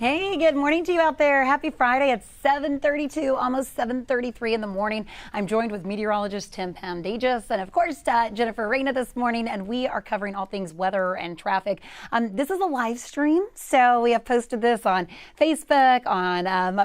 Hey, good morning to you out there. Happy Friday. It's 7:32, almost 7:33 in the morning. I'm joined with meteorologist Tim Pandages and, of course, Jennifer Reyna this morning, and we are covering all things weather and traffic. This is a live stream, so we have posted this on Facebook,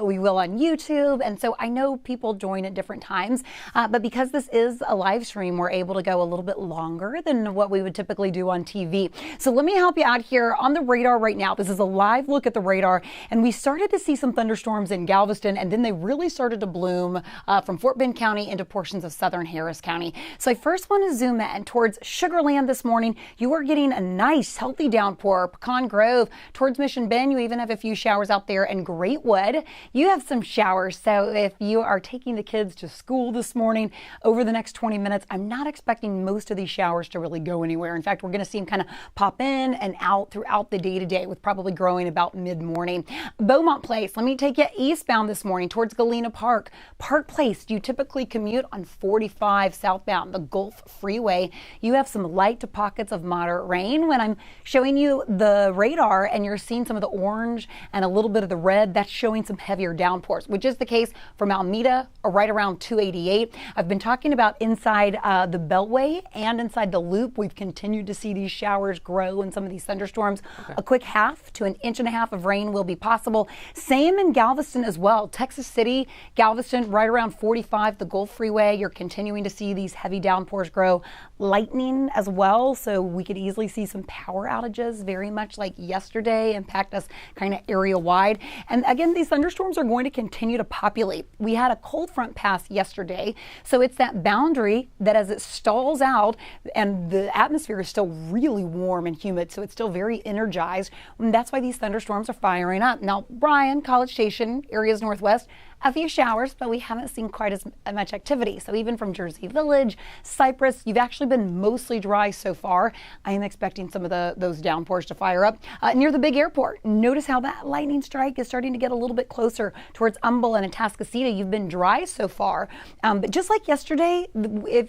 we will on YouTube, and so I know people join at different times, but because this is a live stream, we're able to go a little bit longer than what we would typically do on TV. So let me help you out here on the radar right now. This is a live look at the radar. And we started to see some thunderstorms in Galveston, and then they really started to bloom from Fort Bend County into portions of southern Harris County. So I first want to zoom in towards Sugar Land this morning. You are getting a nice, healthy downpour. Pecan Grove, towards Mission Bend, you even have a few showers out there. And Greatwood, you have some showers. So if you are taking the kids to school this morning over the next 20 minutes, I'm not expecting most of these showers to really go anywhere. In fact, we're going to see them kind of pop in and out throughout the day today, with probably growing about mid-morning. Beaumont Place, let me take you eastbound this morning towards Galena Park. Park Place, you typically commute on 45 southbound, the Gulf Freeway. You have some light to pockets of moderate rain. When I'm showing you the radar and you're seeing some of the orange and a little bit of the red, that's showing some heavier downpours, which is the case from Alameda or right around 288. I've been talking about inside the Beltway and inside the Loop. We've continued to see these showers grow and some of these thunderstorms. Okay. A quick half to an inch and a half of rain will be possible. Same in Galveston as well. Texas City, Galveston, right around 45, the Gulf Freeway. You're continuing to see these heavy downpours grow. Lightning as well, so we could easily see some power outages, very much like yesterday, impact us kind of area wide. And again, these thunderstorms are going to continue to populate. We had a cold front pass yesterday, so it's that boundary that as it stalls out and the atmosphere is still really warm and humid, so it's still very energized. And that's why these thunderstorms are firing up. Now, Bryan, College Station, areas northwest, a few showers, but we haven't seen quite as much activity. So even from Jersey Village, Cypress, you've actually been mostly dry so far. I am expecting some of those downpours to fire up. Near the big airport, notice how that lightning strike is starting to get a little bit closer towards Humble and Atascocita. You've been dry so far. But just like yesterday,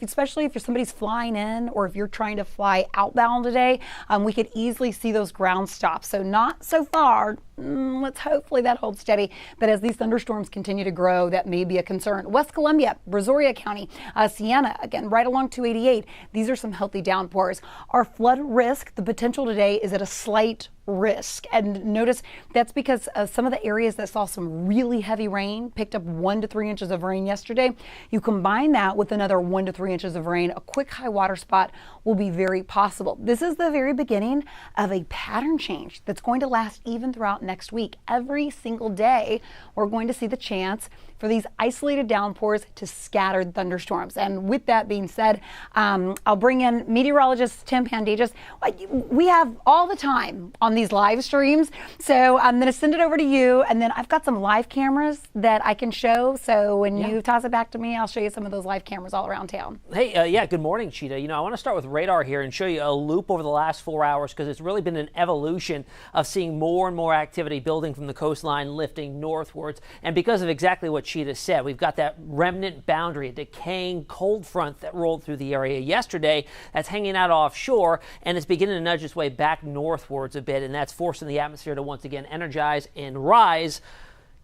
especially if somebody's flying in or if you're trying to fly outbound today, we could easily see those ground stops. So not so far. Let's hopefully that holds steady. But as these thunderstorms continue to grow, that may be a concern. West Columbia, Brazoria County, Siena, again, right along 288. These are some healthy downpours. Our flood risk, the potential today is at a slight risk. And notice that's because some of the areas that saw some really heavy rain picked up 1 to 3 inches of rain yesterday. You combine that with another 1 to 3 inches of rain, a quick high water spot will be very possible. This is the very beginning of a pattern change that's going to last even throughout next week. Every single day, we're going to see the chance for these isolated downpours to scattered thunderstorms. And with that being said, I'll bring in meteorologist Tim Pandages. We have all the time on these live streams, so I'm going to send it over to you, and then I've got some live cameras that I can show. So when you toss it back to me, I'll show you some of those live cameras all around town. Hey, good morning, Cheetah. I want to start with radar here and show you a loop over the last 4 hours, because it's really been an evolution of seeing more and more activity building from the coastline, lifting northwards. And because of exactly what Cheetah said, we've got that remnant boundary, a decaying cold front that rolled through the area yesterday that's hanging out offshore, and it's beginning to nudge its way back northwards a bit, and that's forcing the atmosphere to once again energize and rise,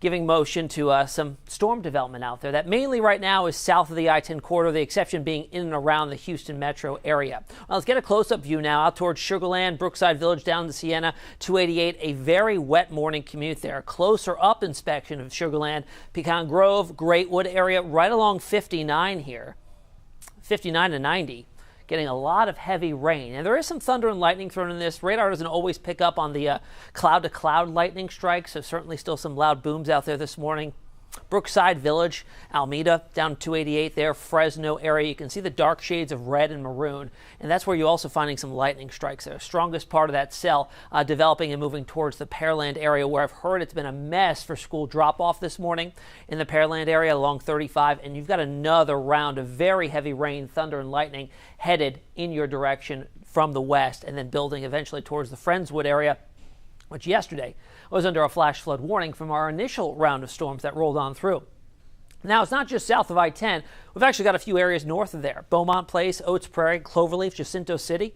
giving motion to some storm development out there. That mainly right now is south of the I-10 corridor, the exception being in and around the Houston metro area. Well, let's get a close-up view now out towards Sugar Land, Brookside Village, down to Siena, 288. A very wet morning commute there. Closer up inspection of Sugar Land, Pecan Grove, Greatwood area, right along 59 here, 59 to 90. Getting a lot of heavy rain. And there is some thunder and lightning thrown in this. Radar doesn't always pick up on the cloud-to-cloud lightning strikes, so certainly still some loud booms out there this morning. Brookside Village, Alameda, down 288 there, Fresno area. You can see the dark shades of red and maroon, and that's where you're also finding some lightning strikes there. Strongest part of that cell developing and moving towards the Pearland area, where I've heard it's been a mess for school drop-off this morning in the Pearland area along 35, and you've got another round of very heavy rain, thunder, and lightning headed in your direction from the west, and then building eventually towards the Friendswood area, which yesterday was under a flash flood warning from our initial round of storms that rolled on through. Now, it's not just south of I-10. We've actually got a few areas north of there. Beaumont Place, Oates Prairie, Cloverleaf, Jacinto City.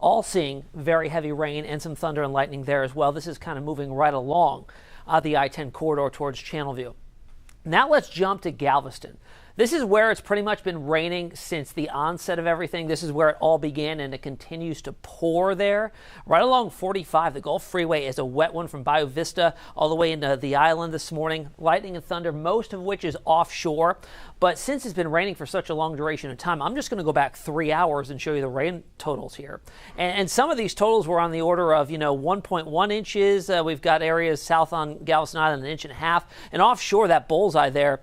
all seeing very heavy rain and some thunder and lightning there as well. This is kind of moving right along the I-10 corridor towards Channelview. Now let's jump to Galveston. This is where it's pretty much been raining since the onset of everything. This is where it all began, and it continues to pour there. Right along 45, the Gulf Freeway is a wet one from Bayou Vista all the way into the island this morning. Lightning and thunder, most of which is offshore. But since it's been raining for such a long duration of time, I'm just going to go back 3 hours and show you the rain totals here. And some of these totals were on the order of, 1.1 inches. We've got areas south on Galveston Island, 1.5 inches. And offshore, that bullseye there,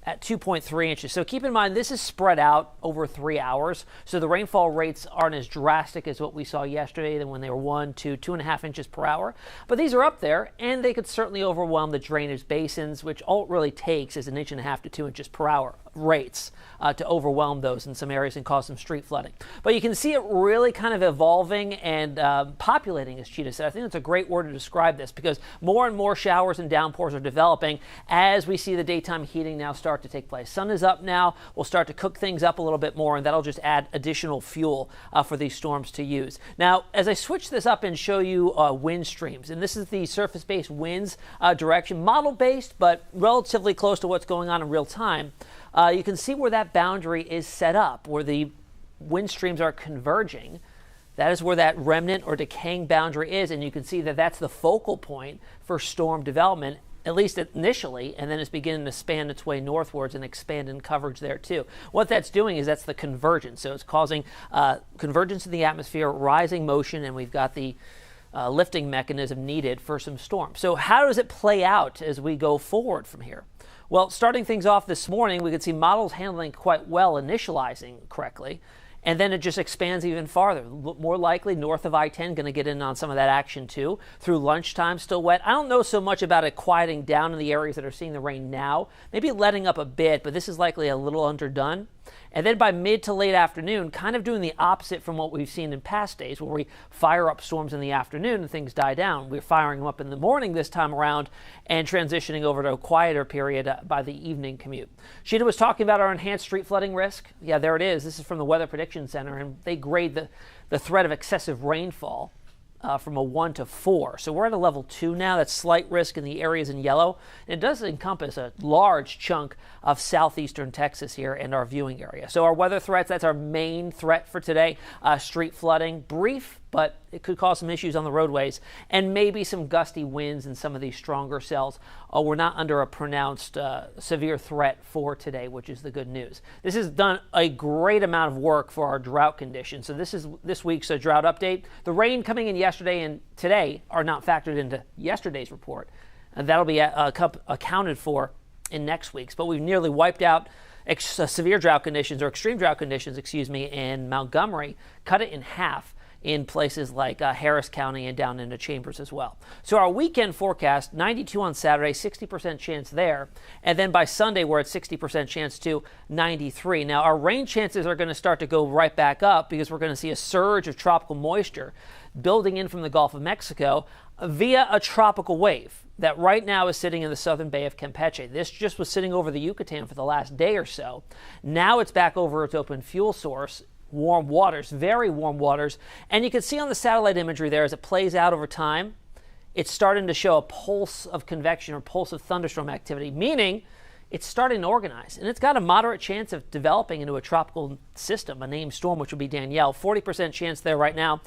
at 2.3 inches. So keep in mind, this is spread out over 3 hours. So the rainfall rates aren't as drastic as what we saw yesterday than when they were 1 to 2.5 inches per hour. But these are up there, and they could certainly overwhelm the drainage basins, which all it really takes is 1.5 inches to 2 inches per hour rates to overwhelm those in some areas and cause some street flooding. But you can see it really kind of evolving and populating, as Cheetah said. I think that's a great word to describe this, because more and more showers and downpours are developing as we see the daytime heating now start to take place. Sun is up now. We'll start to cook things up a little bit more, and that'll just add additional fuel for these storms to use. Now, as I switch this up and show you wind streams, and this is the surface-based winds direction, model-based, but relatively close to what's going on in real time. You can see where that boundary is set up, where the wind streams are converging. That is where that remnant or decaying boundary is, and you can see that that's the focal point for storm development, at least initially, and then it's beginning to span its way northwards and expand in coverage there too. What that's doing is that's the convergence. So it's causing convergence in the atmosphere, rising motion, and we've got the lifting mechanism needed for some storms. So how does it play out as we go forward from here? Well, starting things off this morning, we could see models handling quite well, initializing correctly, and then it just expands even farther. More likely north of I-10, going to get in on some of that action too. Through lunchtime, still wet. I don't know so much about it quieting down in the areas that are seeing the rain now. Maybe letting up a bit, but this is likely a little underdone. And then by mid to late afternoon, kind of doing the opposite from what we've seen in past days, where we fire up storms in the afternoon and things die down. We're firing them up in the morning this time around and transitioning over to a quieter period by the evening commute. Sheeta was talking about our enhanced street flooding risk. Yeah, there it is. This is from the Weather Prediction Center, and they grade the threat of excessive rainfall from a 1 to 4. So we're at a level 2 now. That's slight risk in the areas in yellow. And it does encompass a large chunk of southeastern Texas here and our viewing area. So our weather threats, that's our main threat for today. Street flooding, brief, but it could cause some issues on the roadways, and maybe some gusty winds in some of these stronger cells. We're not under a pronounced severe threat for today, which is the good news. This has done a great amount of work for our drought conditions. So this is this week's drought update. The rain coming in yesterday and today are not factored into yesterday's report, and that'll be accounted for in next week's. But we've nearly wiped out severe drought conditions, or extreme drought conditions, in Montgomery, cut it in half in places like Harris County and down into Chambers as well. So our weekend forecast, 92 on Saturday, 60% chance there. And then by Sunday, we're at 60% chance to 93. Now, our rain chances are going to start to go right back up because we're going to see a surge of tropical moisture building in from the Gulf of Mexico via a tropical wave that right now is sitting in the southern Bay of Campeche. This just was sitting over the Yucatan for the last day or so. Now it's back over its open fuel source, warm waters, very warm waters. And you can see on the satellite imagery there, as it plays out over time, it's starting to show a pulse of convection or pulse of thunderstorm activity, meaning it's starting to organize. And it's got a moderate chance of developing into a tropical system, a named storm, which would be Danielle. 40% chance there right now.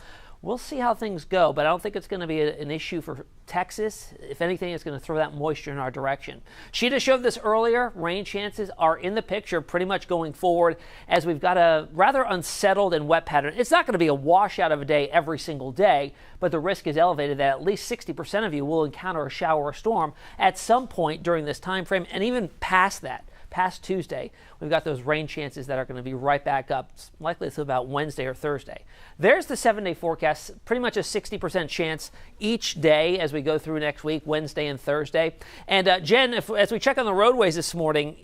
We'll see how things go, but I don't think it's going to be an issue for Texas. If anything, it's going to throw that moisture in our direction. Sheeta showed this earlier. Rain chances are in the picture pretty much going forward as we've got a rather unsettled and wet pattern. It's not going to be a washout of a day every single day, but the risk is elevated that at least 60% of you will encounter a shower or storm at some point during this time frame, and even past that. Past Tuesday, we've got those rain chances that are going to be right back up, likely to about Wednesday or Thursday. There's the 7-day forecast, pretty much a 60% chance each day as we go through next week, Wednesday and Thursday. And Jen, as we check on the roadways this morning,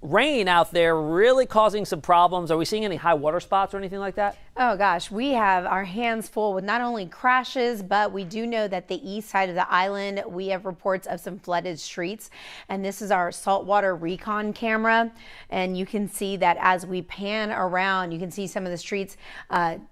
rain out there really causing some problems. Are we seeing any high water spots or anything like that? Oh gosh, we have our hands full with not only crashes, but we do know that the east side of the island, we have reports of some flooded streets. And this is our saltwater RECON camera. And you can see that as we pan around, you can see some of the streets,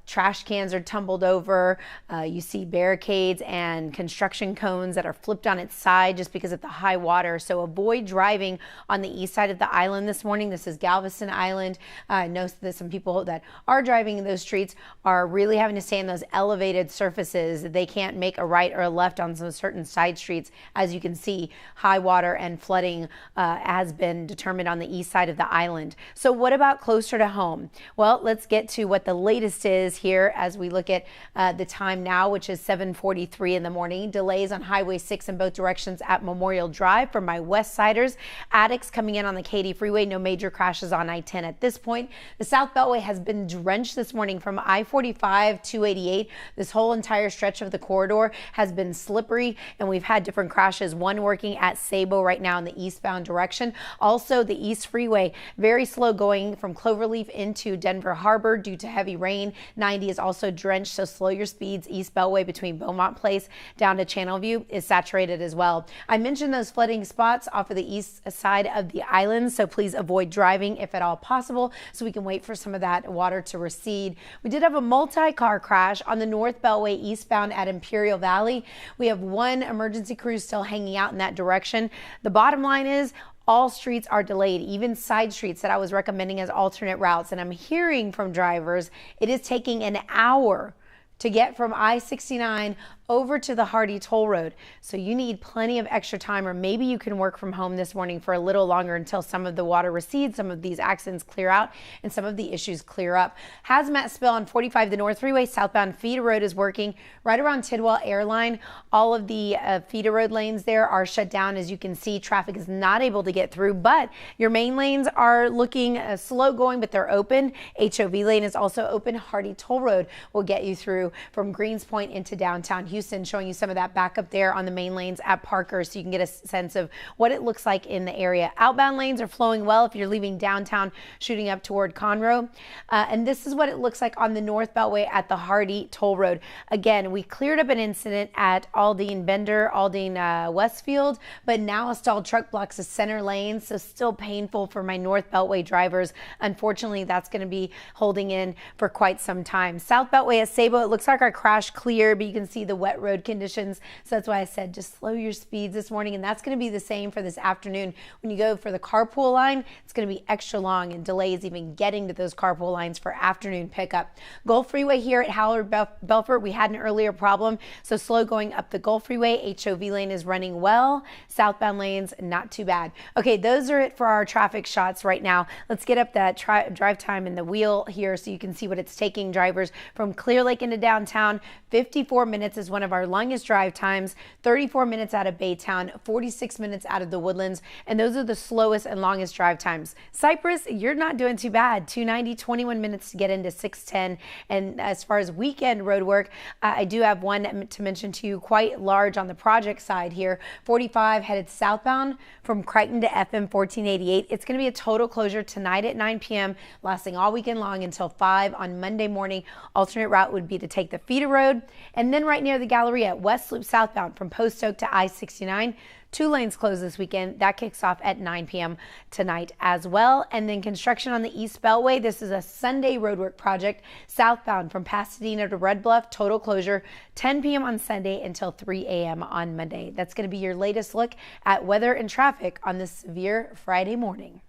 trash cans are tumbled over. You see barricades and construction cones that are flipped on its side just because of the high water. So avoid driving on the east side of the island this morning. This is Galveston Island. I know that some people that are driving in those streets are really having to stay in those elevated surfaces. They can't make a right or a left on some certain side streets. As you can see, high water and flooding has been determined on the east side of the island. So what about closer to home? Well, let's get to what the latest is here as we look at the time now, which is 7:43 in the morning. Delays on Highway 6 in both directions at Memorial Drive for my west siders. Addicts coming in on the Katy Freeway. No major crashes on I-10 at this point. The South Beltway has been drenched this morning from I-45 to 88. This whole entire stretch of the corridor has been slippery, and we've had different crashes. One working at Sabo right now in the eastbound direction. Also, the East Freeway, very slow going from Cloverleaf into Denver Harbor due to heavy rain. 90 is also drenched, so slow your speeds. East Beltway between Beaumont Place down to Channelview is saturated as well. I mentioned those flooding spots off of the east side of the island, so please avoid driving if at all possible so we can wait for some of that water to recede. We did have a multi-car crash on the North Beltway eastbound at Imperial Valley. We have one emergency crew still hanging out in that direction. The bottom line is all streets are delayed, even side streets that I was recommending as alternate routes. And I'm hearing from drivers, it is taking an hour to get from I-69 over to the Hardy Toll Road. So you need plenty of extra time, or maybe you can work from home this morning for a little longer until some of the water recedes, some of these accidents clear out, and some of the issues clear up. Hazmat spill on 45, the North Freeway, southbound feeder road is working right around Tidwell Airline. All of the feeder road lanes there are shut down. As you can see, traffic is not able to get through, but your main lanes are looking slow going, but they're open. HOV lane is also open. Hardy Toll Road will get you through from Greens Point into downtown Houston, showing you some of that backup there on the main lanes at Parker so you can get a sense of what it looks like in the area. Outbound lanes are flowing well if you're leaving downtown shooting up toward Conroe. And this is what it looks like on the North Beltway at the Hardy Toll Road. Again, we cleared up an incident at Aldine Bender, Aldine Westfield, but now a stalled truck blocks the center lane, so still painful for my North Beltway drivers. Unfortunately, that's going to be holding in for quite some time. South Beltway at Sabo, it looks like our crash clear, but you can see the wet road conditions. So that's why I said just slow your speeds this morning, and that's going to be the same for this afternoon. When you go for the carpool line, it's going to be extra long and delays even getting to those carpool lines for afternoon pickup. Gulf Freeway here at Howard Belfort, we had an earlier problem, so slow going up the Gulf Freeway. HOV lane is running well. Southbound lanes, not too bad. Okay, those are it for our traffic shots right now. Let's get up that drive time in the wheel here so you can see what it's taking drivers from Clear Lake into downtown. 54 minutes is one of our longest drive times, 34 minutes out of Baytown, 46 minutes out of the Woodlands, and those are the slowest and longest drive times. Cypress, you're not doing too bad. 290, 21 minutes to get into 610. And as far as weekend road work, I do have one to mention to you, quite large on the project side here. 45 headed southbound from Crichton to FM 1488. It's going to be a total closure tonight at 9 p.m., lasting all weekend long until 5 on Monday morning. Alternate route would be to take the feeder road, and then right near the Galleria, West Loop southbound from Post Oak to I-69. 2 lanes closed this weekend. That kicks off at 9 p.m. tonight as well. And then construction on the East Beltway. This is a Sunday roadwork project southbound from Pasadena to Red Bluff. Total closure 10 p.m. on Sunday until 3 a.m. on Monday. That's going to be your latest look at weather and traffic on this severe Friday morning.